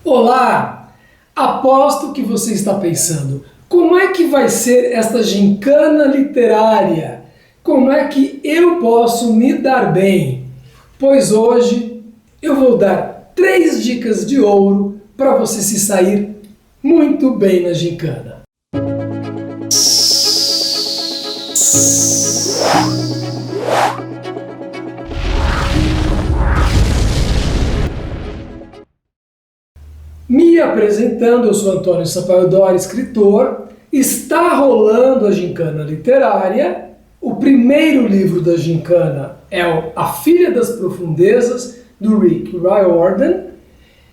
Olá! Aposto que você está pensando, como é que vai ser esta gincana literária? Como é que eu posso me dar bem? Pois hoje eu vou dar 3 dicas de ouro para você se sair muito bem na gincana. Me apresentando, eu sou Antônio Sampaio Dori, escritor. Está rolando a gincana literária. O primeiro livro da gincana é A Filha das Profundezas, do Rick Riordan.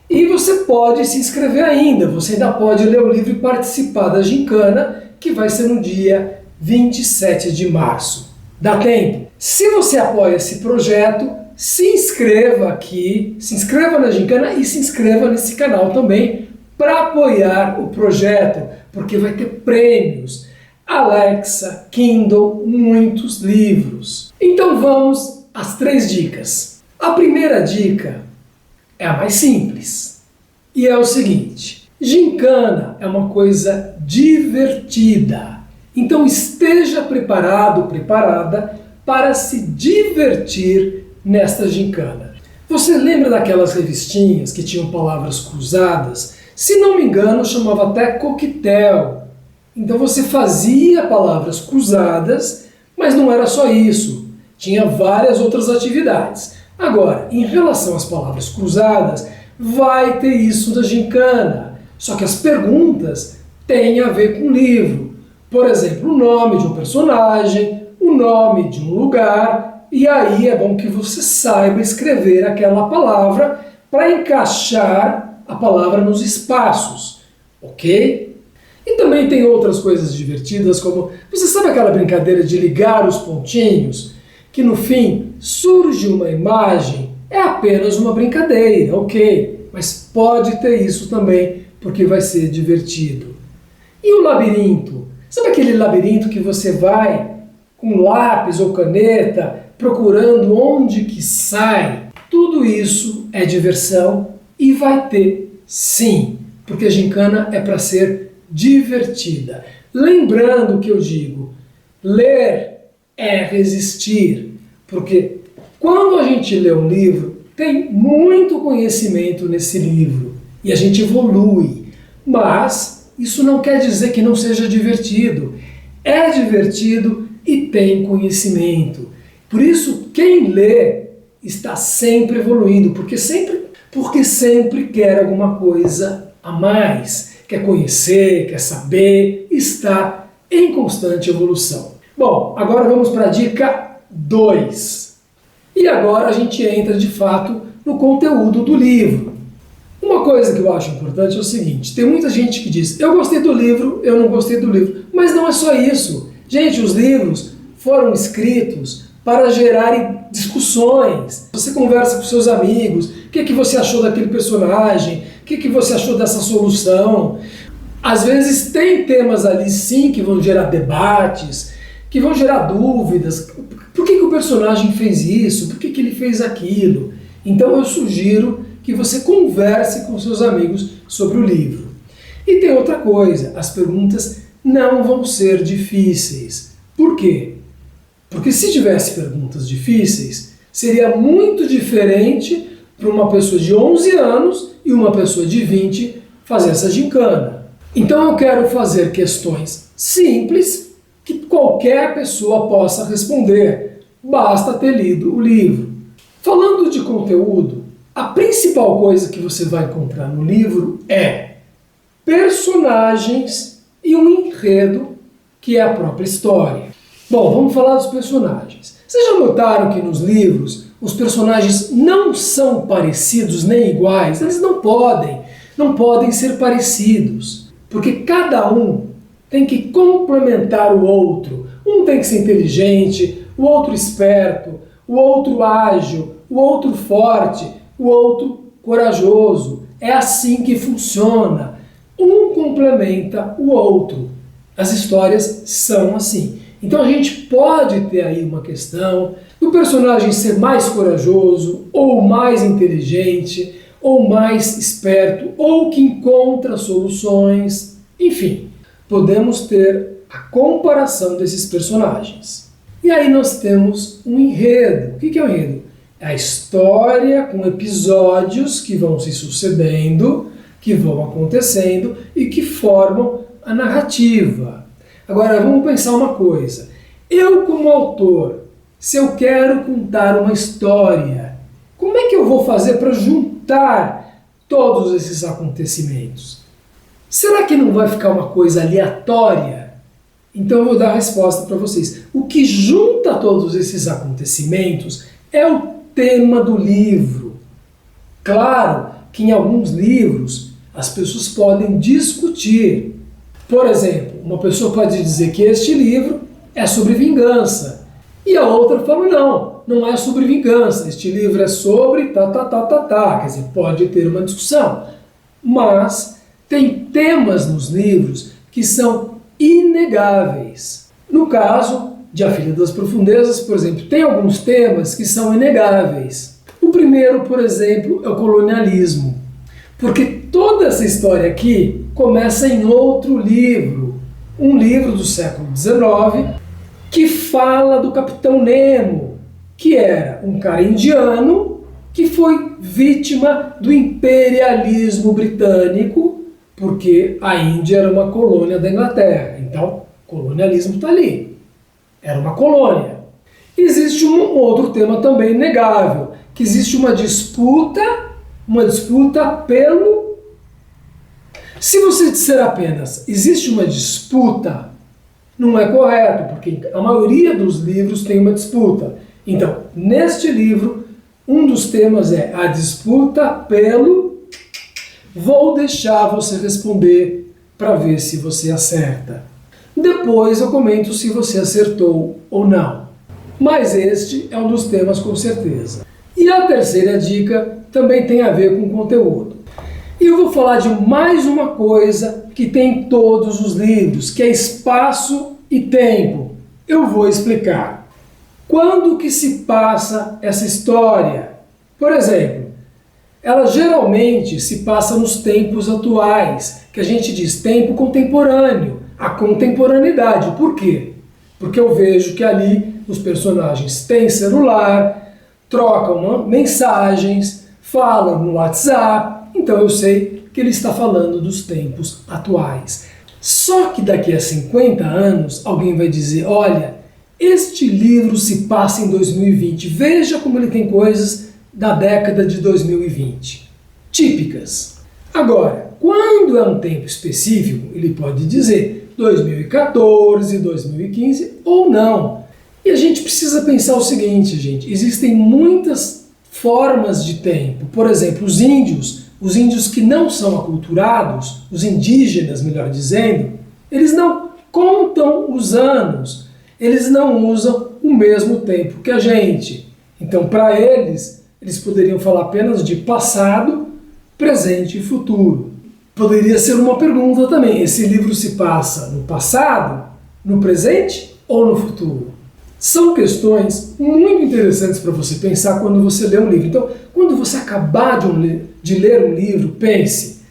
E você pode se inscrever ainda, você ainda pode ler o livro e participar da gincana, que vai ser no dia 27 de março. Dá tempo? Se você apoia esse projeto, se inscreva aqui, se inscreva na gincana e se inscreva nesse canal também para apoiar o projeto, porque vai ter prêmios, Alexa, Kindle, muitos livros. Então vamos às 3 dicas. A primeira dica é a mais simples e é o seguinte: gincana é uma coisa divertida, então esteja preparado, preparada para se divertir nesta gincana. Você lembra daquelas revistinhas que tinham palavras cruzadas? Se não me engano, chamava até coquetel. Então você fazia palavras cruzadas, mas não era só isso. Tinha várias outras atividades. Agora, em relação às palavras cruzadas, vai ter isso da gincana. Só que as perguntas têm a ver com o livro. Por exemplo, o nome de um personagem, o nome de um lugar. E aí é bom que você saiba escrever aquela palavra para encaixar a palavra nos espaços, ok? E também tem outras coisas divertidas, como, você sabe aquela brincadeira de ligar os pontinhos? Que no fim surge uma imagem, é apenas uma brincadeira, ok? Mas pode ter isso também, porque vai ser divertido. E o labirinto? Sabe aquele labirinto que você vai com lápis ou caneta, procurando onde que sai? Tudo isso é diversão e vai ter sim, porque a gincana é para ser divertida. Lembrando que eu digo, ler é resistir, porque quando a gente lê um livro, tem muito conhecimento nesse livro e a gente evolui, mas isso não quer dizer que não seja divertido. É divertido e tem conhecimento. Por isso, quem lê está sempre evoluindo, porque sempre quer alguma coisa a mais. Quer conhecer, quer saber, está em constante evolução. Bom, agora vamos para a dica 2. E agora a gente entra de fato no conteúdo do livro. Uma coisa que eu acho importante é o seguinte: tem muita gente que diz, eu gostei do livro, eu não gostei do livro. Mas não é só isso. Gente, os livros foram escritos para gerarem discussões. Você conversa com seus amigos, o que você achou daquele personagem, o que você achou dessa solução. Às vezes tem temas ali sim que vão gerar debates, que vão gerar dúvidas. Por que o personagem fez isso? Por que ele fez aquilo? Então eu sugiro que você converse com seus amigos sobre o livro. E tem outra coisa, as perguntas não vão ser difíceis. Por quê? Porque se tivesse perguntas difíceis, seria muito diferente para uma pessoa de 11 anos e uma pessoa de 20 fazer essa gincana. Então eu quero fazer questões simples que qualquer pessoa possa responder. Basta ter lido o livro. Falando de conteúdo, a principal coisa que você vai encontrar no livro é personagens e um enredo, que é a própria história. Bom, vamos falar dos personagens. Vocês já notaram que nos livros os personagens não são parecidos nem iguais? Eles não podem ser parecidos, porque cada um tem que complementar o outro. Um tem que ser inteligente, o outro esperto, o outro ágil, o outro forte, o outro corajoso. É assim que funciona. Um complementa o outro. As histórias são assim. Então a gente pode ter aí uma questão do personagem ser mais corajoso, ou mais inteligente, ou mais esperto, ou que encontra soluções. Enfim, podemos ter a comparação desses personagens. E aí nós temos um enredo. O que é o enredo? É a história com episódios que vão se sucedendo, que vão acontecendo e que formam a narrativa. Agora vamos pensar uma coisa. Eu, como autor, se eu quero contar uma história, como é que eu vou fazer para juntar todos esses acontecimentos? Será que não vai ficar uma coisa aleatória? Então eu vou dar a resposta para vocês. O que junta todos esses acontecimentos é o tema do livro. Claro que em alguns livros as pessoas podem discutir. Por exemplo, uma pessoa pode dizer que este livro é sobre vingança. E a outra fala, não é sobre vingança. Este livro é sobre Quer dizer, pode ter uma discussão. Mas tem temas nos livros que são inegáveis. No caso de A Filha das Profundezas, por exemplo, tem alguns temas que são inegáveis. O primeiro, por exemplo, é o colonialismo. Porque toda essa história aqui começa em outro livro, um livro do século XIX, que fala do Capitão Nemo, que era um cara indiano que foi vítima do imperialismo britânico, porque a Índia era uma colônia da Inglaterra. Então, colonialismo está ali. Era uma colônia. Existe um outro tema também inegável, que existe uma disputa pelo... Se você disser apenas existe uma disputa, não é correto, porque a maioria dos livros tem uma disputa. Então, neste livro, um dos temas é a disputa pelo... Vou deixar você responder para ver se você acerta. Depois eu comento se você acertou ou não. Mas este é um dos temas com certeza. E a terceira dica também tem a ver com conteúdo. E eu vou falar de mais uma coisa que tem em todos os livros, que é espaço e tempo. Eu vou explicar. Quando que se passa essa história? Por exemplo, ela geralmente se passa nos tempos atuais, que a gente diz tempo contemporâneo, a contemporaneidade. Por quê? Porque eu vejo que ali os personagens têm celular, trocam mensagens, falam no WhatsApp, então eu sei que ele está falando dos tempos atuais. Só que daqui a 50 anos alguém vai dizer, olha, este livro se passa em 2020, veja como ele tem coisas da década de 2020, típicas. Agora, quando é um tempo específico, ele pode dizer 2014, 2015 ou não. E a gente precisa pensar o seguinte, gente, existem muitas formas de tempo. Por exemplo, os índios que não são aculturados, os indígenas, melhor dizendo, eles não contam os anos, eles não usam o mesmo tempo que a gente. Então, para eles poderiam falar apenas de passado, presente e futuro. Poderia ser uma pergunta também, esse livro se passa no passado, no presente ou no futuro? São questões muito interessantes para você pensar quando você lê um livro. Então, quando você acabar de ler um livro, pense,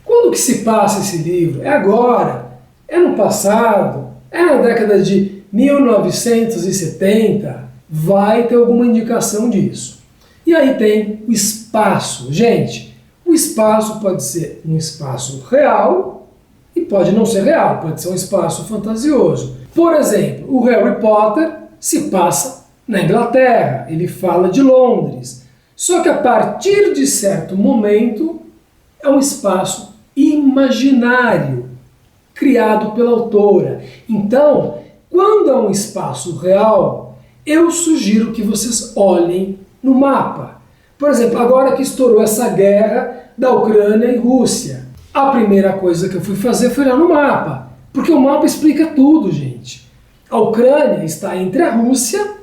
quando que se passa esse livro? É agora? É no passado? É na década de 1970? Vai ter alguma indicação disso. E aí tem o espaço. Gente, o espaço pode ser um espaço real e pode não ser real, pode ser um espaço fantasioso. Por exemplo, o Harry Potter se passa na Inglaterra, ele fala de Londres. Só que a partir de certo momento é um espaço imaginário, criado pela autora. Então, quando é um espaço real, eu sugiro que vocês olhem no mapa. Por exemplo, agora que estourou essa guerra da Ucrânia e Rússia, a primeira coisa que eu fui fazer foi olhar no mapa, porque o mapa explica tudo, gente. A Ucrânia está entre a Rússia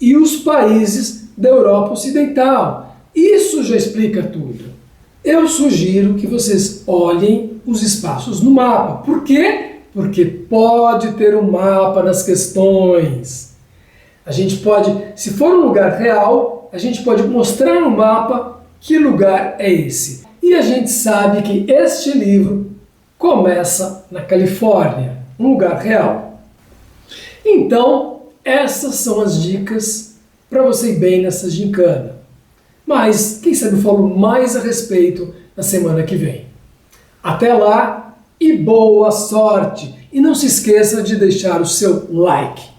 e os países da Europa Ocidental. Isso já explica tudo. Eu sugiro que vocês olhem os espaços no mapa. Por quê? Porque pode ter um mapa nas questões. A gente pode, se for um lugar real, a gente pode mostrar no mapa Que lugar é esse? E a gente sabe que este livro começa na Califórnia, um lugar real. Então, essas são as dicas para você ir bem nessa gincana. Mas, quem sabe eu falo mais a respeito na semana que vem. Até lá e boa sorte! E não se esqueça de deixar o seu like.